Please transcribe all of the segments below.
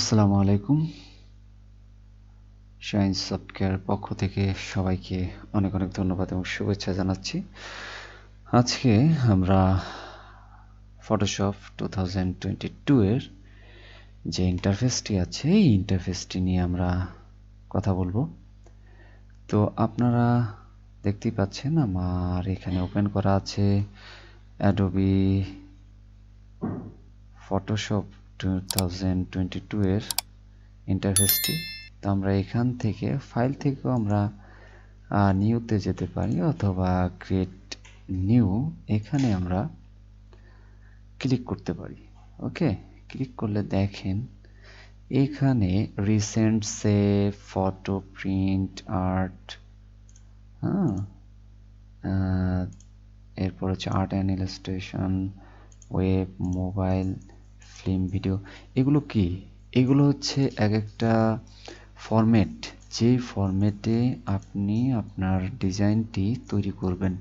আসসালামু আলাইকুম। Shine software পক্ষ থেকে সবাইকে অনেক অনেক ধন্যবাদ এবং শুভেচ্ছা জানাচ্ছি। আজকে আমরা ফটোশপ 2022 এর যে ইন্টারফেসটি আছে এই ইন্টারফেসটি নিয়ে আমরা কথা বলবো। তো আপনারা দেখতেই পাচ্ছেন আমার এখানে ওপেন করা আছে adobe ফটোশপ 2022 এর ইন্টারফেসটি। তো আমরা এখান থেকে ফাইল থেকেও আমরা নিউতে যেতে পারি অথবা ক্রিয়েট নিউ এখানে আমরা ক্লিক করতে পারি। ওকে, ক্লিক করলে দেখেন এখানে recent save, photo, print, art, এরপর হচ্ছে art and illustration, web, mobile, film, video. এগুলো কি? এগুলো হচ্ছে এক একটা ফরম্যাট, যে ফরম্যাটে আপনি আপনার ডিজাইনটি তৈরি করবেন।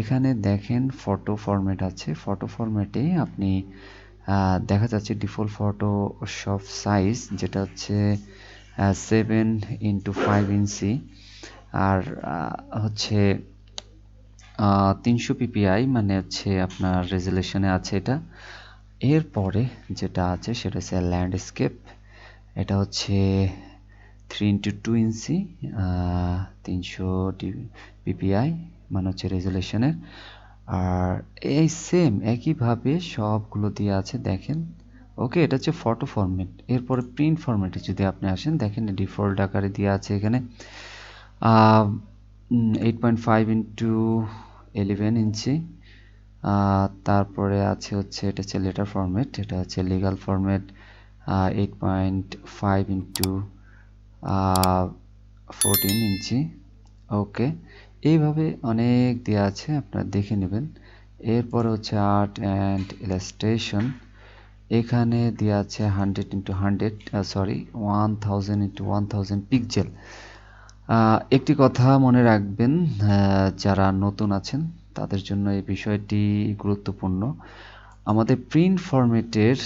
এখানে দেখেন ফটো ফরম্যাট আছে। ফটো ফরম্যাটে আপনি দেখা যাচ্ছে ডিফল্ট ফটোশপ সাইজ যেটা হচ্ছে 7x5 ইঞ্চি আর হচ্ছে 300 ppi, মানে হচ্ছে আপনার রেজুলেশনে আছে এটা। এরপরে যেটা আছে সেটা হচ্ছে ল্যান্ডস্কেপ, এটা হচ্ছে 3x2 ইঞ্চি 300 ppi, মানে হচ্ছে রেজুলেশনের। আর এই সেম একইভাবে সবগুলো দিয়ে আছে দেখেন। ওকে, এটা হচ্ছে ফটো ফরম্যাট। এরপরে প্রিন্ট ফরম্যাটে যদি আপনি আসেন দেখেন ডিফল্ট আকারে দিয়ে আছে এখানে 8.5x11 ইঞ্চি। তারপরে আছে হচ্ছে এটা হচ্ছে লেটার ফরম্যাট, এটা হচ্ছে লিগাল ফরম্যাট 8.5x14 ইঞ্চি। ওকে, এইভাবে অনেক দেওয়া আছে, আপনারা দেখে নেবেন। এরপরে হচ্ছে আর্ট অ্যান্ড ইলাস্ট্রেশন, এখানে দেওয়া আছে 1000x1000 পিক্সেল। একটি কথা মনে রাখবেন, যারা নতুন আছেন তাদের জন্য এই বিষয়টি গুরুত্বপূর্ণ। আমাদের প্রিন্ট ফরম্যাটের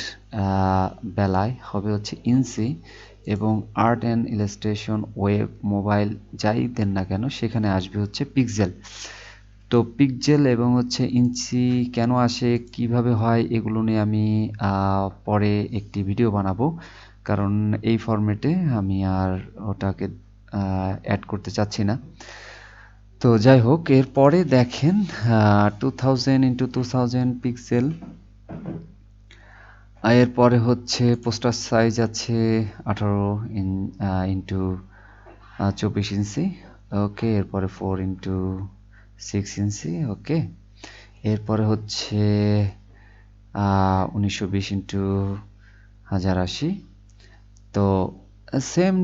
বেলায় হবে হচ্ছে ইঞ্চি, এবং art and illustration, web, mobile যাই দেন না কেন সেখানে আসবে হচ্ছে পিক্সেল। তো পিক্সেল এবং হচ্ছে ইঞ্চি কেন আসে, কিভাবে হয়, এগুলো নিয়ে আমি পরে একটি ভিডিও বানাবো, কারণ এই ফরম্যাটে আমি আর ওটাকে অ্যাড করতে চাচ্ছি না। তো যাই হোক, এরপরে দেখেন 2000x2000 পিক্সেল। এরপরে হচ্ছে পোস্টার সাইজ আছে 18x24 ইঞ্চি। ওকে, এরপরে 4x6 ইঞ্চি। ওকে, এরপরে হচ্ছে 1920x1080। তো সেম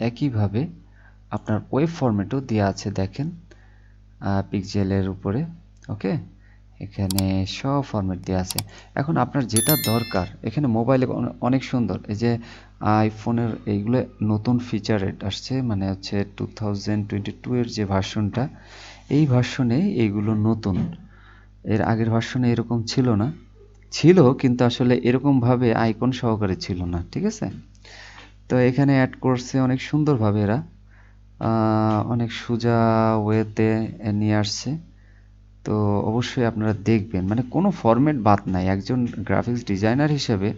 একইভাবে আপনার ওয়েব ফরম্যাটও দেওয়া আছে দেখেন পিক্সেলের উপরে। ওকে, এখানে সব ফরম্যাট দেওয়া আছে। এখন আপনার যেটা দরকার, এখানে মোবাইলে অনেক সুন্দর, এই যে আইফোনের এইগুলো নতুন ফিচার আসছে, মানে হচ্ছে 2022 এর যে ভার্সনটা, এই ভার্সনে এইগুলো নতুন। এর আগের ভার্সনে এরকম ছিল না, ছিল কিন্তু আসলে এরকমভাবে আইকন সহকারে ছিল না, ঠিক আছে? তো এখানে অ্যাড করছে অনেক সুন্দরভাবে এরা, অনেক সোজা ওয়েতে নিয়ে আসছে। তো অবশ্যই আপনারা দেখবেন, মানে কোনো ফরম্যাট বাদ নাই। একজন গ্রাফিক্স ডিজাইনার হিসেবে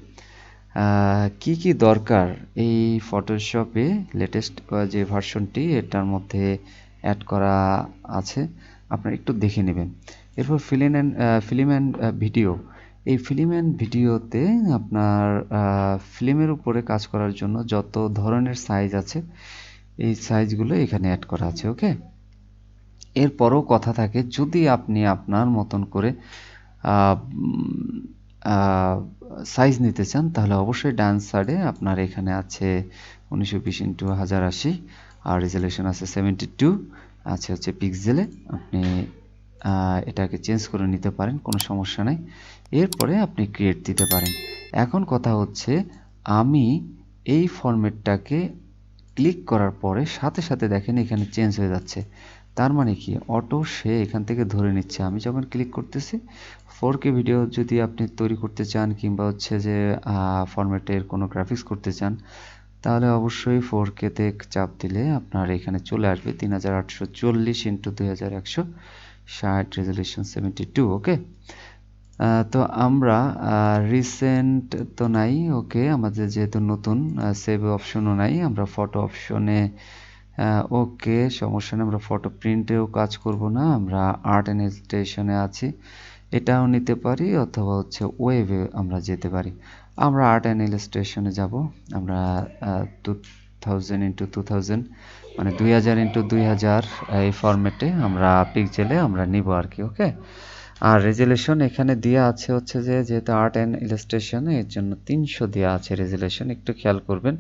কি কি দরকার এই ফটোশপে লেটেস্ট যে ভার্সনটি এটার মধ্যে অ্যাড করা আছে, আপনারা একটু দেখে নেবেন। এরপর ফিল্ম অ্যান্ড ভিডিও, এই ফিল্ম অ্যান্ড ভিডিওতে আপনার ফিল্মের উপরে কাজ করার জন্য যত ধরনের সাইজ আছে এই সাইজগুলো এখানে অ্যাড করা আছে। ওকে, এরপরও কথা থাকে, যদি আপনি আপনার মতন করে সাইজ নিতে চান তাহলে অবশ্যই ডান সাইডে আপনার এখানে আছে 1920x1080 আর রেজুলেশন আছে 72 আছে হচ্ছে পিক্সেলে। আপনি এটাকে চেঞ্জ করে নিতে পারেন, কোনো সমস্যা নাই। এরপরে আপনি ক্রিয়েট দিতে পারেন। এখন কথা হচ্ছে, আমি এই ফরম্যাটটাকে ক্লিক করার পরে সাথে সাথে দেখেন এখানে চেঞ্জ হয়ে যাচ্ছে। তার মানে কি অটো সে এখান থেকে ধরে নিচ্ছে। আমি যখন ক্লিক করতেছি 4K ভিডিও যদি আপনি তৈরি করতে চান কিংবা হচ্ছে যে ফরম্যাটের কোনো গ্রাফিক্স করতে চান, তাহলে অবশ্যই 4K তে চাপ দিলে আপনার এখানে চলে আসবে 3840 ইন্টু 2160 রেজলিউশন 72। ওকে, তো আমরা রিসেন্ট তো নাই, ওকে, আমাদের যেহেতু নতুন সেভ অপশনও নাই, আমরা ফটো অপশনে ওকে সমস্যা নেই, আমরা ফটো প্রিন্টেও কাজ করব না, আমরা আর্ট অ্যান্ড ইলাস্ট্রেশনে আছি, এটাও নিতে পারি অথবা হচ্ছে ওয়েবে আমরা যেতে পারি। আমরা আর্ট অ্যান্ড ইলাস্ট্রেশনে যাব, আমরা 2000 ইন্টু 2000 মানে 2000 ইন্টু 2000 এই ফরম্যাটে আমরা পিক্সেলে আমরা নিব আর কি। ওকে, আর রেজুলেশন এখানে দেওয়া আছে হচ্ছে যে যেহেতু আর্ট অ্যান্ড ইলাস্ট্রেশন এর জন্য 300 দেওয়া আছে রেজুলেশন, একটু খেয়াল করবেন।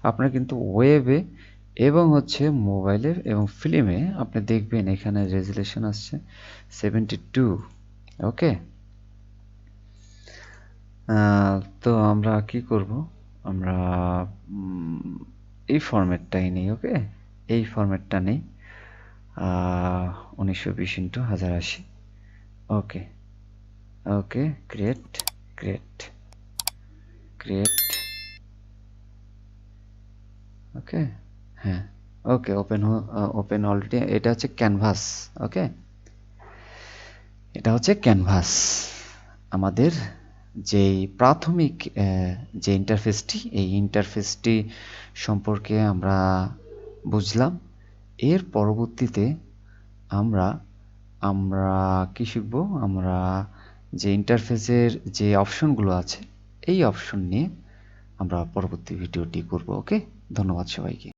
আপনারা কিন্তু ওয়েবে এবং হচ্ছে মোবাইলে এবং ফিল্মে আপনি দেখবেন এখানে রেজুলেশন আসছে 72। ওকে, তো আমরা কি করব, আমরা এই ফরম্যাটটাই নেই। ওকে, এই ফরম্যাটটা নেই 1920 ইন্টু 1080। ওকে, ওকে, ক্রিয়েট ক্রিয়েট ক্রিয়েট। ওকে, হ্যাঁ, ওকে, ওপেন অলরেডি। এটা হচ্ছে ক্যানভাস। ওকে, এটা হচ্ছে ক্যানভাস, আমাদের যেই প্রাথমিক যে ইন্টারফেসটি, এই ইন্টারফেসটি সম্পর্কে আমরা বুঝলাম। এর পরবর্তীতে আমরা আমরা কি শিখব, আমরা যে ইন্টারফেসের যে অপশনগুলো আছে এই অপশন নিয়ে আমরা পরবর্তী ভিডিওটি করব। ওকে, ধন্যবাদ সবাইকে।